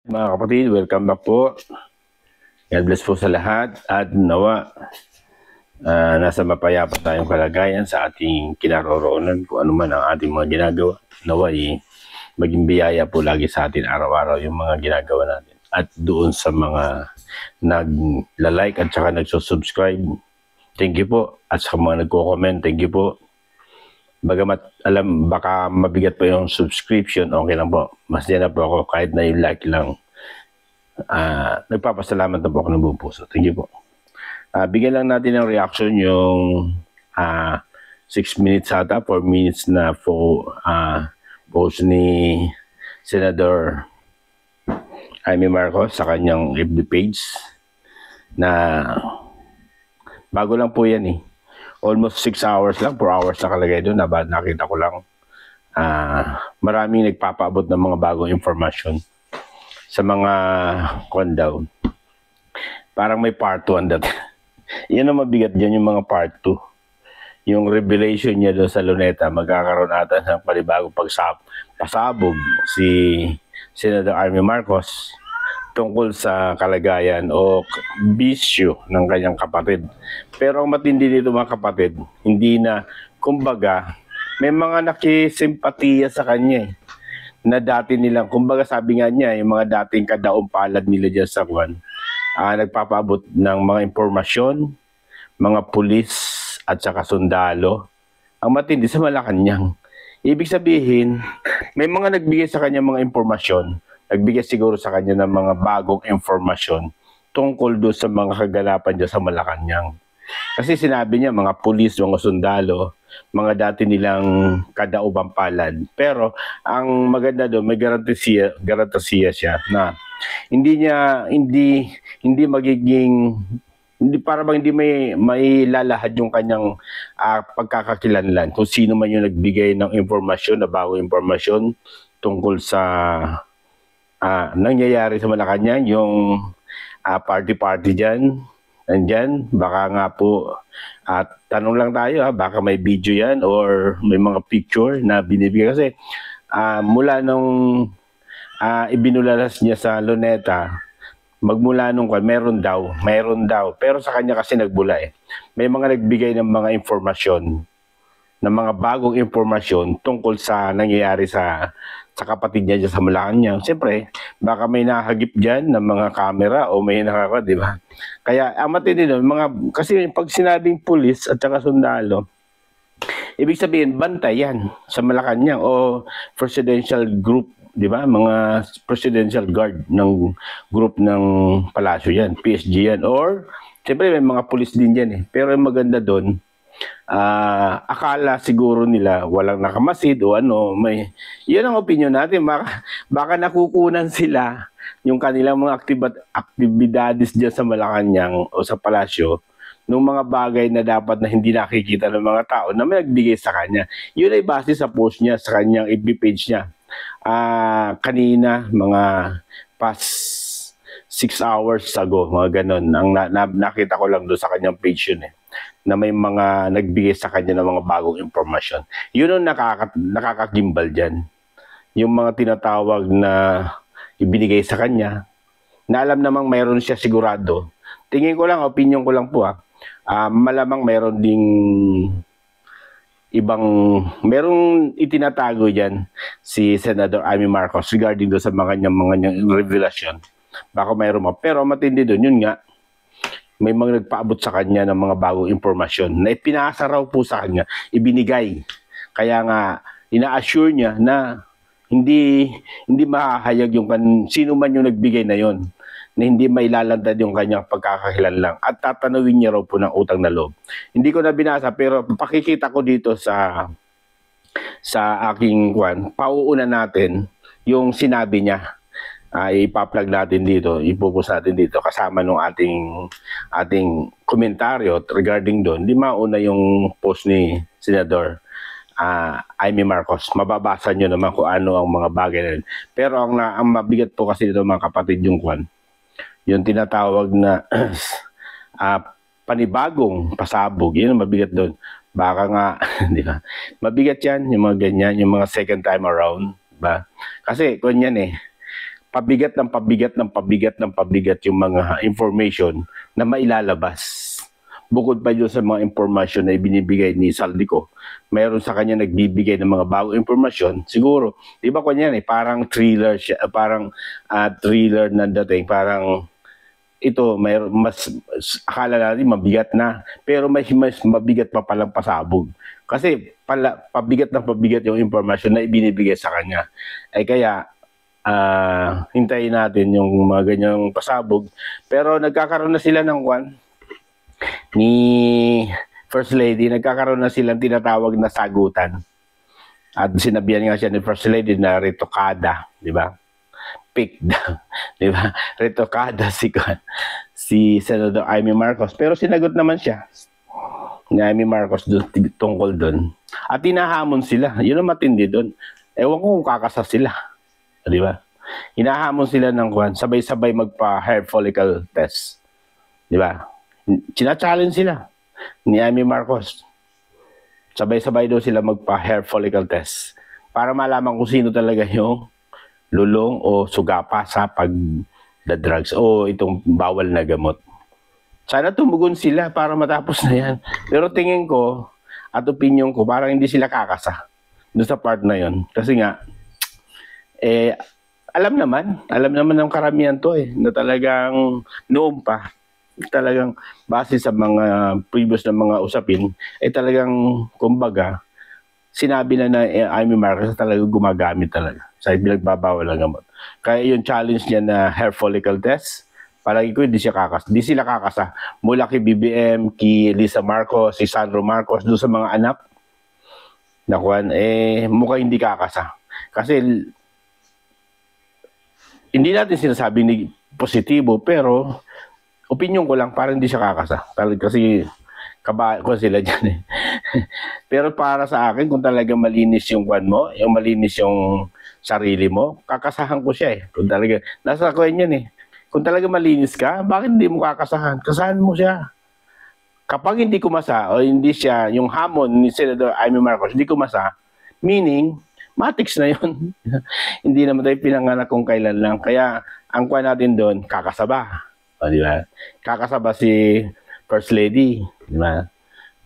Mga kapatid, welcome back po. God bless po sa lahat at nawa nasa mapayapa tayong kalagayan sa ating kinaroroonan kung ano man ang ating mga ginagawa. Nawa maging biyaya po lagi sa atin araw-araw yung mga ginagawa natin. At doon sa mga nagla-like at saka nagsusubscribe, thank you po. At sa mga nagko-comment, thank you po. Bagamat alam baka mabigat po yung subscription, okay lang po. Mas na po ako kahit na yung like lang. Nagpapasalamat na po ako ng buong puso. Thank you po. Bigyan lang natin ng reaction yung 6 minutes ata, 4 minutes na post ni Senator Amy Marcos sa kanyang FB page na bago lang po yan eh. Almost 6 hours lang, 4 hours nakalagay doon. Nakita ko lang maraming nagpapaabot ng mga bagong informasyon sa mga daw. Parang may part 1 dati. Yan ang mabigat dyan, yung mga part 2. Yung revelation niya doon sa Luneta, magkakaroon ata ng panibagong pasabog si Senator Amy Marcos tungkol sa kalagayan o bisyo ng kanyang kapatid. Pero ang matindi dito mga kapatid, hindi na, kumbaga, may mga nakisimpatiya sa kanya na dati nilang, kumbaga sabi nga niya, yung mga dating kadaong-palad nila dyan sa Kwan, nagpapaabot ng mga impormasyon, mga pulis at saka sundalo, ang matindi sa Malacanang. Ibig sabihin, may mga nagbigay sa kanya mga impormasyon, nagbigay siguro sa kanya ng mga bagong informasyon tungkol doon sa mga kaganapan dyan sa Malacanang. Kasi sinabi niya, mga pulis, mga sundalo, mga dati nilang kadaubang palad. Pero ang maganda doon, may garantisya siya na hindi magiging, hindi para bang hindi may lalahad yung kanyang pagkakakilanlan kung sino man yung nagbigay ng impormasyon, na bagong impormasyon tungkol sa nangyayari sa Malacanang, yung party-party dyan. Nandyan, baka nga po, tanong lang tayo baka may video yan or may mga picture na binibigay. Kasi mula nung ibinulalas niya sa Luneta, magmula nung meron daw. Pero sa kanya kasi nagbula May mga nagbigay ng mga informasyon, ng mga bagong informasyon tungkol sa nangyayari sa kapatid niya dyan sa Malacanang. Siyempre, baka may nahagip dyan ng mga camera o may di ba? Kaya, matindi doon, kasi pag sinabing pulis at saka sundalo, ibig sabihin, bantay yan sa Malacanang o presidential group, di ba? Mga presidential guard ng group ng palasyo yan, PSG yan, or, siyempre, may mga pulis din yan Pero yung maganda doon, akala siguro nila walang nakamasid o yun ang opinion natin, baka nakukunan sila yung kanilang mga aktibidades dyan sa Malacanang o sa palasyo ng mga bagay na dapat na hindi nakikita ng mga tao na may nagbigay sa kanya. Yun ay base sa post niya sa kanyang FB page niya kanina, mga past 6 hours ago, mga ganon. Nakita ko lang doon sa kanyang page yun na may mga nagbigay sa kanya ng mga bagong impormasyon. Yun ang nakakagimbal dyan. Yung mga tinatawag na ibinigay sa kanya, na alam namang mayroon siya sigurado. Tingin ko lang, opinion ko lang po malamang mayroon ding merong itinatago dyan si Senator Amy Marcos regarding doon sa mga revelasyon. Baka mayroon mo. Pero matindi doon, yun nga, may mga nagpaabot sa kanya ng mga bagong impormasyon na ipinasa raw po sa kanya, ibinigay. Kaya nga, ina-assure niya na hindi mahahayag yung sino man yung nagbigay na yon, na hindi mailalantad yung kanyang pagkakakilanlan at tatanawin niya raw po ng utang na loob. Hindi ko na binasa pero pakikita ko dito sa aking pauuna natin yung sinabi niya. Ipa-plug natin dito, ipopost natin dito kasama nung ating komentaryo regarding doon. Di mauna yung post ni Senador Amy Marcos. Mababasa nyo naman kung ano ang mga bagay na yun. Pero ang mabigat po kasi dito mga kapatid yung tinatawag na panibagong pasabog. Yun ang mabigat doon. Baka nga, di ba? Mabigat yan, yung mga ganyan, yung mga second time around. Ba? Kasi, kunyan pabigat ng pabigat ng pabigat ng pabigat yung mga information na mailalabas. Bukod pa yun sa mga impormasyon na ibinibigay ni Saldico, mayroon sa kanya nagbibigay ng mga bagong impormasyon. Siguro, di ba kanyan parang thriller siya, parang thriller na dating, parang ito, mas akala natin mabigat na, pero mas mabigat pa palang pasabog. Kasi pabigat ng pabigat yung impormasyon na ibinibigay sa kanya. Kaya, hintayin natin yung mga ganyang pasabog. Pero nagkakaroon na sila ng ni First Lady, nagkakaroon na silang tinatawag na sagutan. At sinabihan nga siya ni First Lady na retokada, di ba? Pick down, di ba? Retokada si Senator Amy Marcos. Pero sinagot naman siya ni Amy Marcos tungkol doon. At hinahamon sila. Yun ang matindi doon. Ewan ko kung kakasa sila. Di ba? Hinahamon sila ng sabay-sabay magpa-hair follicle test. Di ba? China-challenge sila ni Amy Marcos. Sabay-sabay daw sila magpa-hair follicle test para malaman kung sino talaga yung lulong o sugapa sa pag-drugs o itong bawal na gamot. Sana tumugon sila para matapos na yan. Pero tingin ko at opinion ko, parang hindi sila kakasa doon sa part na yon. Kasi nga, alam naman ng karamihan to na talagang noon pa, talagang base sa mga previous na mga usapin, talagang kumbaga sinabi na Amy Marcos talagang gumagamit talaga sa pinagbabawal ng gamot. Kaya yung challenge niya na hair follicle test, palagi ko hindi sila kakasa. Mula kay BBM, kay Lisa Marcos, si Sandro Marcos, doon sa mga anak na mukhang hindi kakasa. Kasi hindi natin sinasabing positibo, pero opinion ko lang, parang hindi siya kakasa. Kasi kaba ko sila dyan Pero para sa akin, kung talaga malinis yung mo, yung malinis yung sarili mo, kakasahan ko siya Kung talaga, nasa yan Kung talaga malinis ka, bakit hindi mo kakasahan? Kasahan mo siya. Kapag hindi kumasa, o hindi siya, yung hamon ni Senator Amy Marcos, hindi kumasa, meaning, matics na yun. Hindi naman tayo pinanganak kung kailan lang. Kaya, ang natin doon, kakasaba. O, di ba? Kakasaba si First Lady, di ba?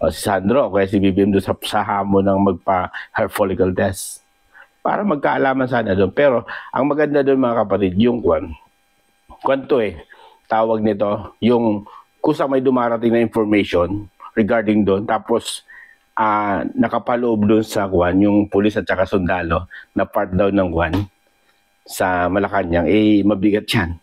O si Sandro, kaya si BBM doon sa hamon ng magpa-hair follicle test. Para magkaalaman sana doon. Pero, ang maganda doon mga kapatid, yung tawag nito, yung kusang may dumarating na information regarding doon, tapos nakapaloob doon sa yung pulis at saka sundalo na part daw ng sa Malacanang, mabigat yan.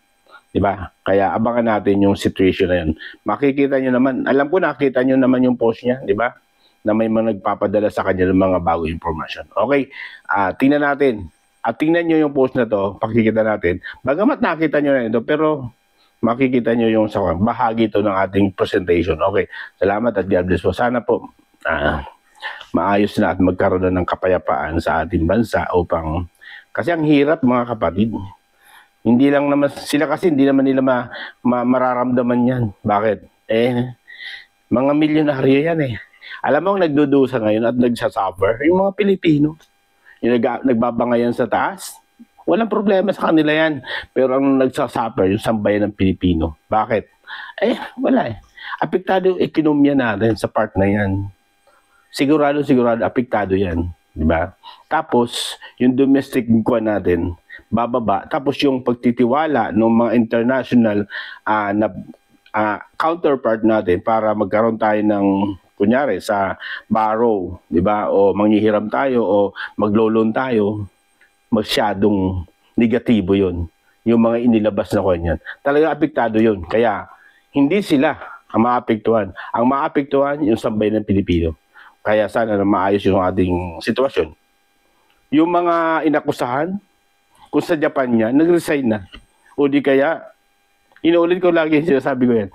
Diba? Kaya abangan natin yung situation na yun. Makikita nyo naman, alam ko nakita nyo naman yung post niya, diba? Na may mga nagpapadala sa kanya ng mga bagong information. Okay, tingnan natin. At tingnan nyo yung post na to, pakikita natin. Bagamat nakita nyo na ito, pero makikita nyo yung bahagi ito ng ating presentation. Okay, salamat at God bless po. Sana po maayos na at magkaroon na ng kapayapaan sa ating bansa upang, kasi ang hirap mga kapatid. Hindi lang naman sila kasi hindi naman nila mararamdaman yan. Bakit? Mga milyonaryo yan Alam mo ang nagdudusa ngayon at nagsasuffer, yung mga Pilipino. Yung nagbabangayan sa taas, walang problema sa kanila yan. Pero ang nagsasuffer, yung sambayan ng Pilipino. Bakit? Wala Apektado yung ekonomiya natin sa part na yan. Sigurado, apektado yan. Diba? Tapos, yung domestic natin, bababa. Tapos yung pagtitiwala ng mga international counterpart natin para magkaroon tayo ng, kunyari, sa borrow, di ba? O manghihiram tayo o maglo-loan tayo, masyadong negatibo yun. Yung mga inilabas na kanyan. Talaga apektado yun. Kaya, hindi sila ang maapektuhan. Ang maapektuhan, yung sambay ng Pilipino. Kaya sana na maayos yung ating sitwasyon. Yung mga inakusahan, kung sa Japan niya, nag-resign na. O di kaya, inuulit ko lagi yung sinasabi ko yan,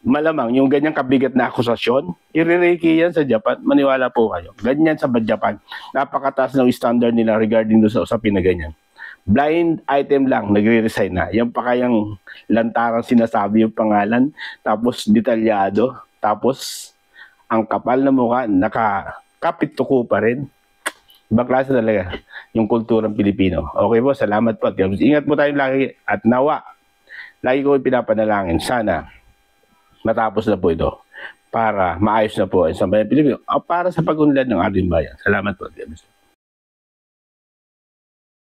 malamang yung ganyang kabigat na akusasyon, irireki yan sa Japan, maniwala po kayo. Ganyan sa Japan. Napakataas ng standard nila regarding doon sa usapin na ganyan. Blind item lang, nagre-resign na. Yung pa kayang lantarang sinasabi yung pangalan, tapos detalyado, tapos ang kapal na mukha, nakakapit tuko pa rin. Ibang klase talaga yung kulturang Pilipino. Okay po, salamat po. Ingat po tayo lagi at nawa. Lagi ko pinapanalangin, sana matapos na po ito para maayos na po ang sambayan Pilipino para sa pag-unlad ng ating bayan. Salamat po.